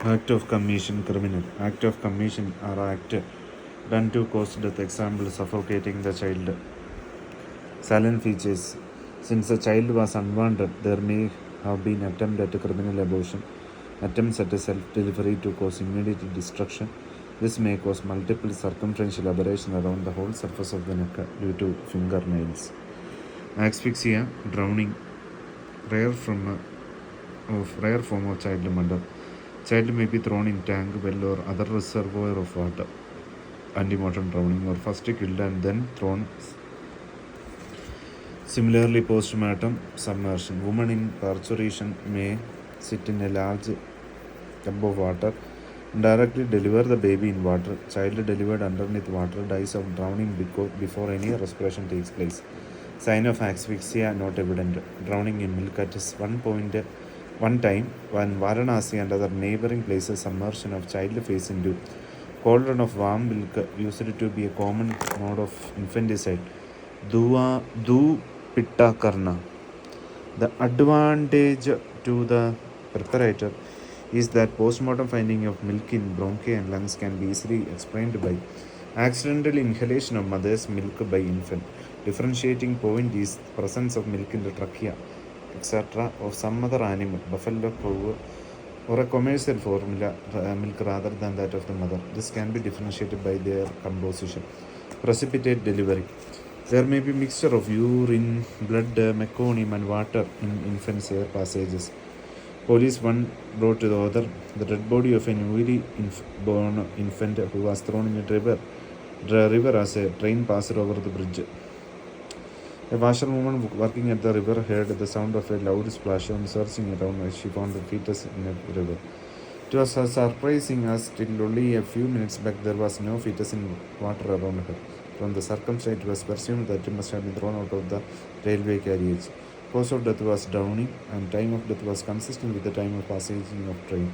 Act of commission criminal. Act of commission or act done to cause death. Example, suffocating the child. Silent features. Since the child was unwanted, there may have been attempt at a criminal abortion, attempts at a self-delivery to cause immediate destruction. This may cause multiple circumferential aberration around the whole surface of the neck due to fingernails. Asphyxia, drowning, rare form of child murder. Child may be thrown in tank, well, or other reservoir of water. Antemortem drowning, or first killed and then thrown. Similarly, postmortem submersion. Woman in parturition may sit in a large tub of water and directly deliver the baby in water. Child delivered underneath water dies of drowning before any respiration takes place. Sign of asphyxia not evident. Drowning in milk at one time when Varanasi and other neighboring places submersion of child face into cauldron of warm milk used to be a common mode of infanticide. Du pitta karna. The advantage to the preparator is that postmortem finding of milk in bronchi and lungs can be easily explained by accidental inhalation of mother's milk by infant. Differentiating point is presence of milk in the trachea, etc. of some other animal, buffalo, cow, or a commercial formula milk rather than that of the mother. This can be differentiated by their composition. Precipitate delivery. There may be mixture of urine, blood, meconium and water in infants' air passages. Police one brought to the other the dead body of a newly born infant who was thrown in a river as a train passed over the bridge. A washerwoman working at the river heard the sound of a loud splash and searching around as she found the fetus in the river. It was surprising as till only a few minutes back there was no fetus in water around her. From the circumstance, it was presumed that it must have been thrown out of the railway carriage. Cause of death was drowning, and time of death was consistent with the time of passage of train.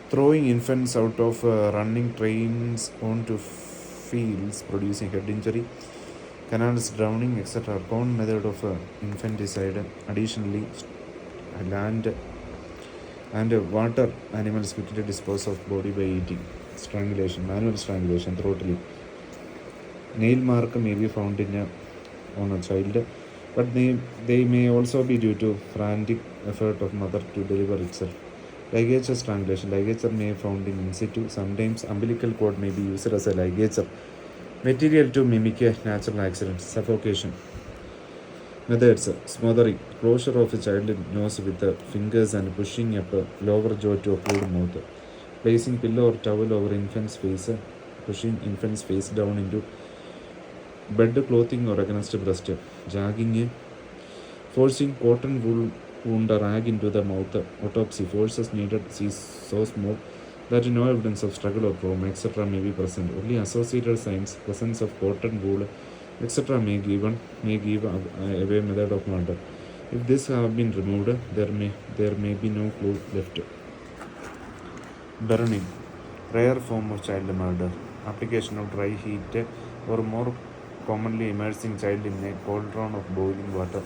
Throwing infants out of running trains onto fields, producing head injury, canals, drowning, etc. Common method of infanticide. Additionally, land and water animals quickly dispose of body by eating. Strangulation, manual strangulation, throttling. Nail mark may be found on a child, but they may also be due to frantic effort of mother to deliver itself. Ligature strangulation. Ligature may be found in situ. Sometimes umbilical cord may be used as a ligature material to mimic a natural accident. Suffocation. Methods: smothering, closure of a child's nose with the fingers and pushing up a lower jaw to occlude mouth. Placing pillow or towel over infant's face, pushing infant's face down into bed clothing or against breast. Jagging, forcing cotton wool wound or rag into the mouth. Autopsy, forces needed so small that no evidence of struggle or trauma, etc. may be present. Only associated signs, presence of cotton wool, etc. may give away method of murder. If this have been removed, there may be no clue left. Burning, rare form of child murder. Application of dry heat or more commonly immersing child in a cauldron of boiling water.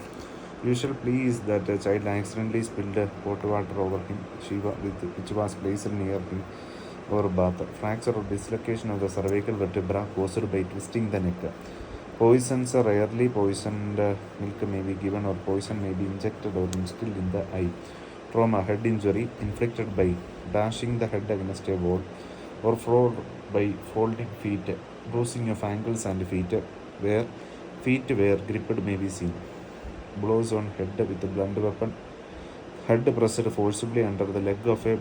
Usual plea is that a child accidentally spilled hot water over him, which was placed near him, or bath. Fracture or dislocation of the cervical vertebra caused by twisting the neck. Poisons are rarely poisoned milk may be given, or poison may be injected or instilled in the eye. Trauma, head injury inflicted by bashing the head against a wall, or floor by folding feet. Bruising of ankles and feet where gripped may be seen. Blows on head with a blunt weapon. Head pressed forcibly under the leg of a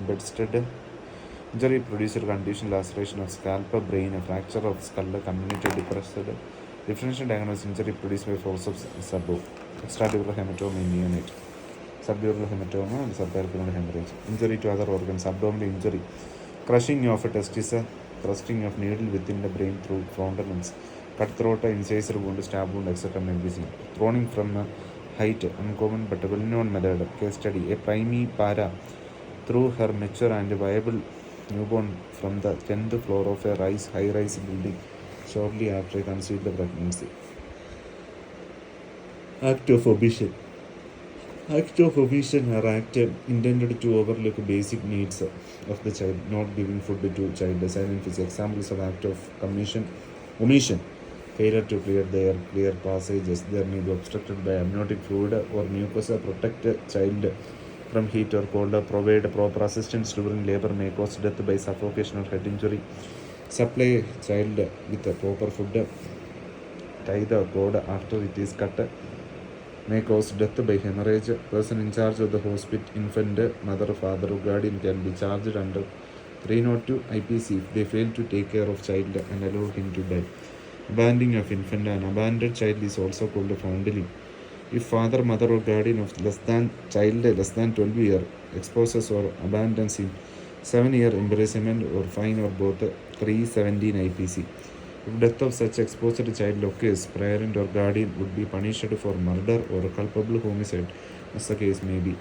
bedstead. Injury produced contusion, laceration of scalp, brain, a fracture of skull, community depressed. Differential diagnosis: injury produced by force of subdural extradural hematoma in neonate, subdural hematoma and subperitoneal hemorrhage. Injury to other organs: abdominal injury, crushing of a testis, thrusting of needle within the brain through frontal lens, cut throat, incisor wound, stab wound, etc. may be seen. Throning from height, uncommon but well-known method. Case study: a primipara threw her mature and viable newborn from the 10th floor of a high-rise building shortly after conceived the pregnancy. Act of omission. Act of omission are act intended to overlook basic needs of the child, not giving food to child. Silent is examples of act of omission. Failure to clear their clear passages. Their need obstructed by amniotic fluid or mucosa. Protect child from heat or cold. Provide proper assistance during labor. May cause death by suffocation or head injury. Supply child with the proper food. Tie the cord after it is cut. May cause death by hemorrhage. Person in charge of the hospital, infant, mother, father, or guardian can be charged under 302 IPC if they fail to take care of child and allow him to die. Abandoning of infant. An abandoned child is also called foundling. If father, mother, or guardian of less than 12 years exposes or abandons him, 7-year imprisonment or fine or both. 317 IPC. If death of such exposed child occurs, parent or guardian would be punished for murder or culpable homicide, as the case may be.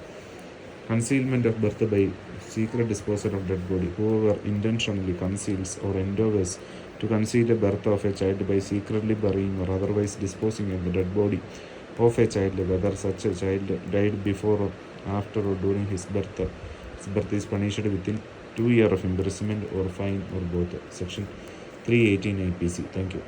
Concealment of birth by secret disposal of dead body. Whoever intentionally conceals or endeavors to conceal the birth of a child by secretly burying or otherwise disposing of the dead body of a child, whether such a child died before or after or during his birth is punished within 2 years of imprisonment or fine or both. Section 318 IPC. Thank you.